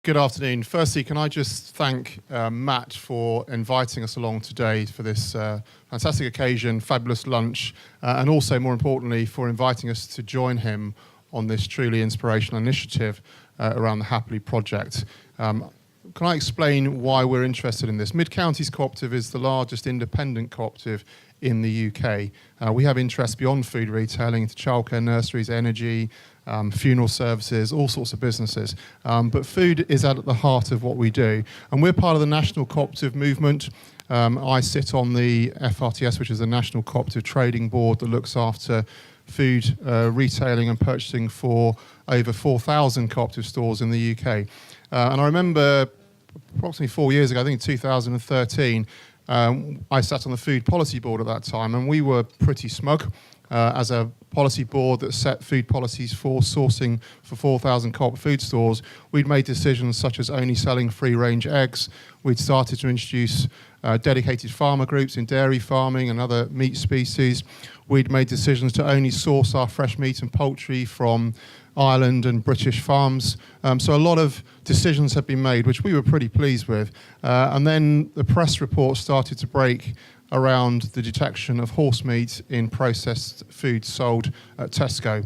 Good afternoon. Firstly, can I just thank Matt for inviting us along today for this fantastic occasion, fabulous lunch, and also, more importantly, for inviting us to join him on this truly inspirational initiative around the Happerley project. Can I explain why we're interested in this? Midcounties Co-operative is the largest independent cooperative in the UK. We have interests beyond food retailing into childcare, nurseries, energy, funeral services, all sorts of businesses. But food is at the heart of what we do. And we're part of the national cooperative movement. I sit on the FRTS, which is the National Cooperative Trading Board that looks after food retailing and purchasing for over 4,000 cooperative stores in the UK. And I remember approximately 4 years ago, I think in 2013, I sat on the Food Policy Board at that time, and we were pretty smug as a policy board that set food policies for sourcing for 4,000 co-op food stores. We'd made decisions such as only selling free-range eggs. We'd started to introduce dedicated farmer groups in dairy farming and other meat species. We'd made decisions to only source our fresh meat and poultry from Ireland and British farms. So a lot of decisions had been made, which we were pretty pleased with. And then the press reports started to break around the detection of horse meat in processed food sold at Tesco.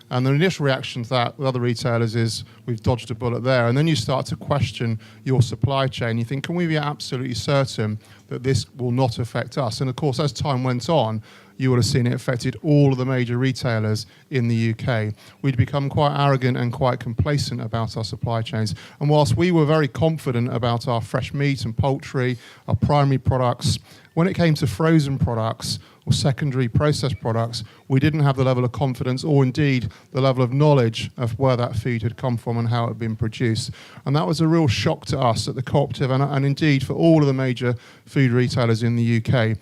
And the initial reaction to that with other retailers is, we've dodged a bullet there. And then you start to question your supply chain. You think, can we be absolutely certain that this will not affect us? And of course, as time went on, you would have seen it affected all of the major retailers in the UK. We'd become quite arrogant and quite complacent about our supply chains. And whilst we were very confident about our fresh meat and poultry, our primary products, when it came to frozen products or secondary processed products, we didn't have the level of confidence or indeed the level of knowledge of where that food had come from and how it had been produced. And that was a real shock to us at the cooperative and indeed for all of the major food retailers in the UK.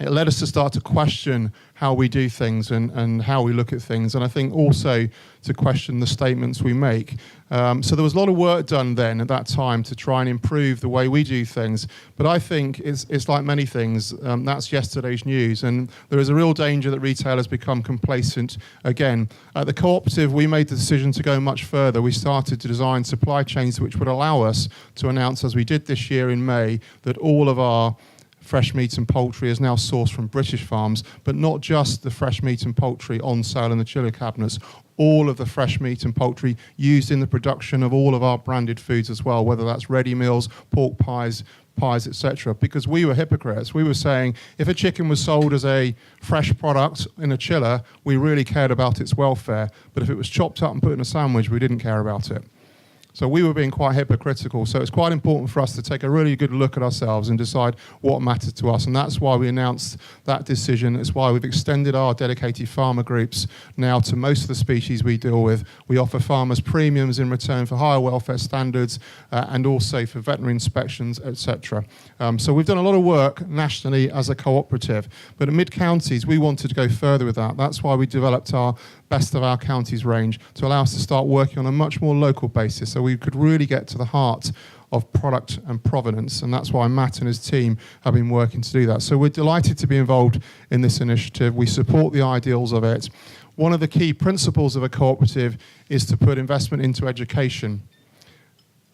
It led us to start to question how we do things and how we look at things, and I think also to question the statements we make. So there was a lot of work done then at that time to try and improve the way we do things, but I think it's like many things, that's yesterday's news, and there is a real danger that retailers become complacent again. At the cooperative, we made the decision to go much further. We started to design supply chains which would allow us to announce, as we did this year in May, that all of our fresh meat and poultry is now sourced from British farms, but not just the fresh meat and poultry on sale in the chiller cabinets, all of the fresh meat and poultry used in the production of all of our branded foods as well, whether that's ready meals, pork pies, etc. Because we were hypocrites. We were saying if a chicken was sold as a fresh product in a chiller, we really cared about its welfare, but if it was chopped up and put in a sandwich, we didn't care about it. So we were being quite hypocritical. So it's quite important for us to take a really good look at ourselves and decide what matters to us. And that's why we announced that decision. It's why we've extended our dedicated farmer groups now to most of the species we deal with. We offer farmers premiums in return for higher welfare standards and also for veterinary inspections, etc. So we've done a lot of work nationally as a cooperative. But at Midcounties, we wanted to go further with that. That's why we developed our Best of Our Counties range to allow us to start working on a much more local basis so we could really get to the heart of product and provenance, and that's why Matt and his team have been working to do that. So we're delighted to be involved in this initiative. We support the ideals of it. One of the key principles of a cooperative is to put investment into education.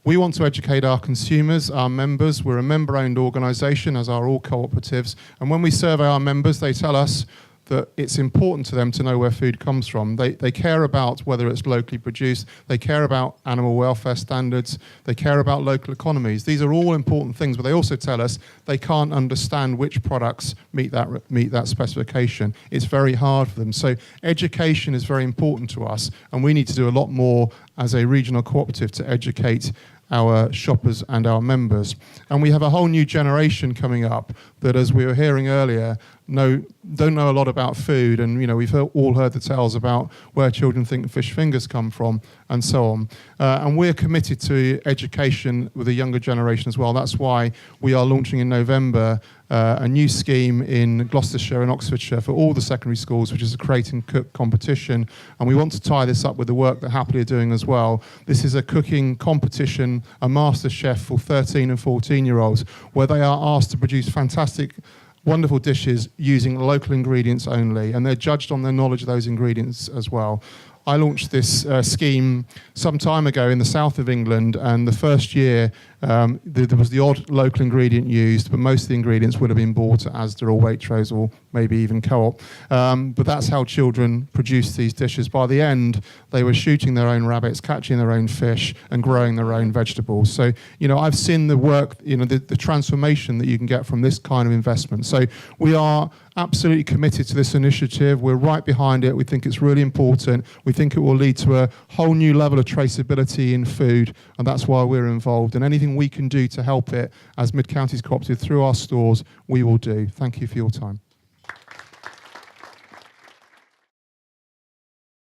We want to educate our consumers, our members. We're a member-owned organisation, as are all cooperatives, and when we survey our members, they tell us that it's important to them to know where food comes from. They care about whether it's locally produced, they care about animal welfare standards, they care about local economies. These are all important things, but they also tell us they can't understand which products meet that specification. It's very hard for them. So education is very important to us, and we need to do a lot more as a regional cooperative to educate our shoppers and our members. And we have a whole new generation coming up that, as we were hearing earlier, don't know a lot about food, and we've all heard the tales about where children think fish fingers come from and so on. And we're committed to education with the younger generation as well. That's why we are launching in November a new scheme in Gloucestershire and Oxfordshire for all the secondary schools, which is a Create and Cook competition. And we want to tie this up with the work that Happerley are doing as well. This is a cooking competition, a master chef for 13 and 14-year-olds, where they are asked to produce fantastic, wonderful dishes using local ingredients only, and they're judged on their knowledge of those ingredients as well. I launched this scheme some time ago in the south of England, and the first year there was the odd local ingredient used, but most of the ingredients would have been bought at Asda or Waitrose or maybe even Co-op. But that's how children produced these dishes. By the end, they were shooting their own rabbits, catching their own fish, and growing their own vegetables. So, I've seen the work, the transformation that you can get from this kind of investment. So we are absolutely committed to this initiative. We're right behind it. We think it's really important. We think it will lead to a whole new level of traceability in food, and that's why we're involved. And anything we can do to help it as Midcounties Co-operative through our stores, we will do. Thank you for your time.